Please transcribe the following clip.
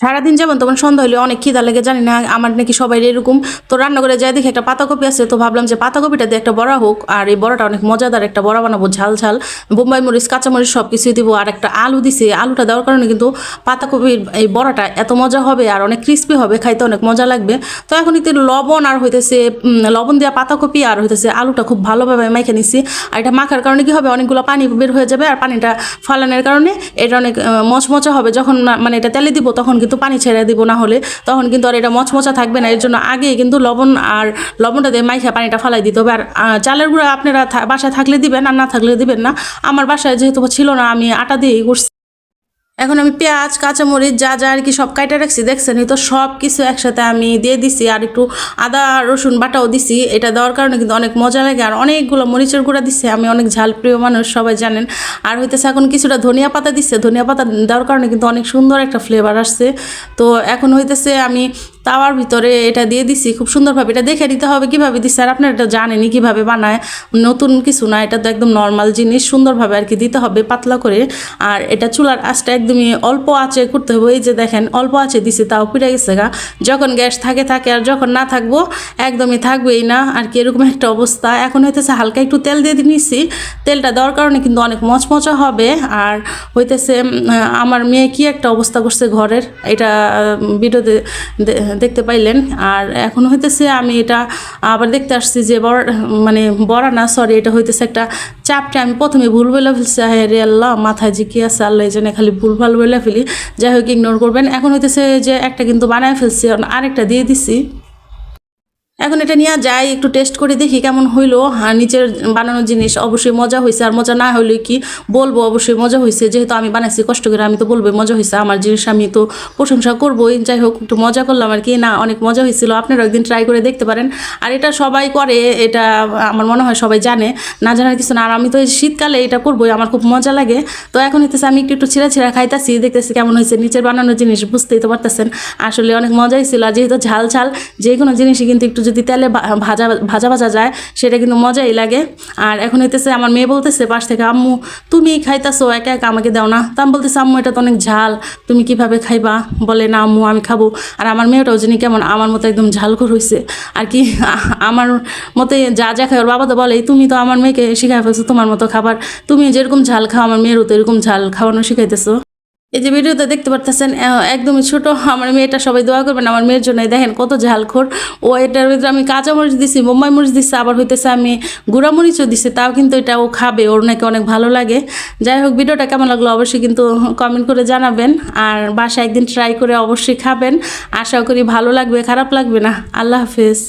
সারাদিন যেমন তখন সন্ধ্যা হলে অনেক খিদা লেগে, জানি না আমার নাকি সবাই এরকম। তো রান্না করে যাই দেখি একটা পাতাকপি আছে, তো ভাবলাম যে পাতাকপিটা দিয়ে একটা বড়া হোক, আর এই বড়াটা অনেক মজাদার একটা বড়া বানাবো, ঝাল ঝাল বোম্বাই মরিচ কাঁচামরিচ সব কিছুই দিব, আর একটা আলু দিছি। আলুটা দেওয়ার কারণে কিন্তু পাতাকপির এই বড়াটা এত মজা হবে আর অনেক ক্রিস্পি হবে, খাইতে অনেক মজা লাগবে। তো এখন একটু লবণ আর হইতেছে লবণ দেওয়া পাতাকপি আর হইতেছে আলুটা খুব ভালোভাবে মাইখে নিছি। আর এটা মাখার কারণে কি হবে, অনেকগুলো পানি বের হয়ে যাবে, আর পানিটা ফালানোর কারণে এটা অনেক মচমচা হবে। যখন মানে এটা তেলে দিব তখন কিন্তু পানি ছেড়ে দিব, না হলে তখন কিন্তু আর এটা মচমচা থাকবে না। এর জন্য আগেই কিন্তু লবণটা দিয়ে মাইখা পানিটা ফালাই দিতে হবে। আর চালের গুঁড়া আপনারা বাসায় থাকলে দিবেন, আর না থাকলে দিবেন না। আমার বাসায় যেহেতু ছিল না, আমি আটা দিয়েই করছি। এখন আমি পেঁয়াজ কাঁচামরিচ যা যা আর কি সব কাইটা রাখছি, দেখছেন তো সব কিছু একসাথে আমি দিয়ে দিছি, আর একটু আদা রসুন বাটাও দিছি। এটা দেওয়ার কারণে কিন্তু অনেক মজা লাগে, আর অনেকগুলো মরিচের গুঁড়া দিচ্ছে। আমি অনেক ঝাল প্রিয় মানুষ, সবাই জানেন। আর হইতেছে এখন কিছুটা ধনিয়া পাতা দিচ্ছে, ধনিয়া পাতা দেওয়ার কারণে কিন্তু অনেক সুন্দর একটা ফ্লেভার আসছে। তো এখন হইতেছে আমি তাওয়ার ভিতরে এটা দিয়ে দিছি খুব সুন্দরভাবে। এটা দেখে নিতে হবে কীভাবে দিচ্ছে, আর আপনারা এটা জানেনই কীভাবে বানায়, নতুন কিছু না, এটা তো একদম নর্মাল জিনিস। সুন্দরভাবে আর কি দিতে হবে পাতলা করে। আর এটা চুলার আঁচটা একদমই অল্প আঁচে করতে হবে। এই যে দেখেন অল্প আঁচে দিছি, তাও পুড়ে গেছে গা। যখন গ্যাস থাকে আর যখন না থাকবো একদমই থাকবেই না আর কি, এরকম একটা অবস্থা। এখন হইতেছে হালকা একটু তেল দিয়ে নিচ্ছি, তেলটা দেওয়ার কারণে কিন্তু অনেক মচমচা হবে। আর হইতেছে আমার মেয়ে কি একটা অবস্থা করছে ঘরের, এটা ভিডিওতে দেখতে পাইলেন। আর এখন হইতেছে আমি এটা আবার দেখতে আসছি যে বড়া না, সরি, এটা হইতেছে একটা চাপটা। আমি প্রথমে ভুল বলে ফেলছি, রে আল্লাহ, মাথায় যে কি আছে আল্লাহ জানে, খালি ভুলভাল বলে ফেলি। যাই হোক, ইগনোর করবেন। এখন হইতেছে যে একটা কিন্তু বানায় ফেলছি, আরেকটা দিয়ে দিছি। এখন এটা নিয়ে যাই একটু টেস্ট করে দেখি কেমন হইলো। আর নিচের বানানোর জিনিস অবশ্যই মজা হয়েছে, আর মজা না হইলে কি বলবো, অবশ্যই মজা হয়েছে। যেহেতু আমি বানাইছি কষ্ট করে, আমি তো বলবোই মজা হয়েছে। আমার জিনিস আমি তো প্রশংসা করবোই। যাই হোক, একটু মজা করলাম আর কি, না অনেক মজা হয়েছিল। আপনারা একদিন ট্রাই করে দেখতে পারেন। আর এটা সবাই করে, এটা আমার মনে হয় সবাই জানে, না জানার কিছু না। আর আমি তো এই শীতকালে এটা করবোই, আমার খুব মজা লাগে। তো এখন হইতেছে আমি একটু ছিঁড়া খাইতেছি, দেখতেছি কেমন হয়েছে। নিচের বানানোর জিনিস বুঝতেই তো পারতেছেন, আসলে অনেক মজাই ছিল। আর যেহেতু ঝাল যে কোনো জিনিসই কিন্তু একটু যদি তেলে ভাজা যায়, সেটা কিন্তু মজাই লাগে। আর এখন হইতেছে আমার মেয়ে বলতেছে পাশ থেকে, আম্মু তুমি খাইতেছো একা একা, আমাকে দাও না। তো আমি বলতেছি, আম্মু এটা তো অনেক ঝাল, তুমি কিভাবে খাইবা? বলে, না আম্মু আমি খাবো। আর আমার মেয়েটাও জানি কেমন আমার মতো একদম ঝালখোর হয়েছে আর কি। আমার মতে যা খায়, ওর বাবা তো বলে, তুমি তো আমার মেয়েকে শিখাই ফেলছো তোমার মতো খাবার, তুমি যেরকম ঝাল খাও আমার মেয়েরও তো এরকম ঝাল খাওয়ানো শিখাইতেছো। এই যে ভিডিওতে দেখতে পারতেছেন একদমই ছোট আমার মেয়েটা, সবাই দোয়া করবেন আমার মেয়ের জন্য। দেখেন কত ঝালখোর ও। এটার ভিতরে আমি কাঁচা মরিচ দিছি, বোম্বাই মরিচ দিছি, আবার হইতেছে আমি গুঁড়া মরিচও দিছি, তাও কিন্তু এটা ও খাবে, ওর নাকি অনেক ভালো লাগে। যাই হোক, ভিডিওটা কেমন লাগলো অবশ্যই কিন্তু কমেন্ট করে জানাবেন। আর বাসায় একদিন ট্রাই করে অবশ্যই খাবেন, আশা করি ভালো লাগবে, খারাপ লাগবে না। আল্লাহ হাফেজ।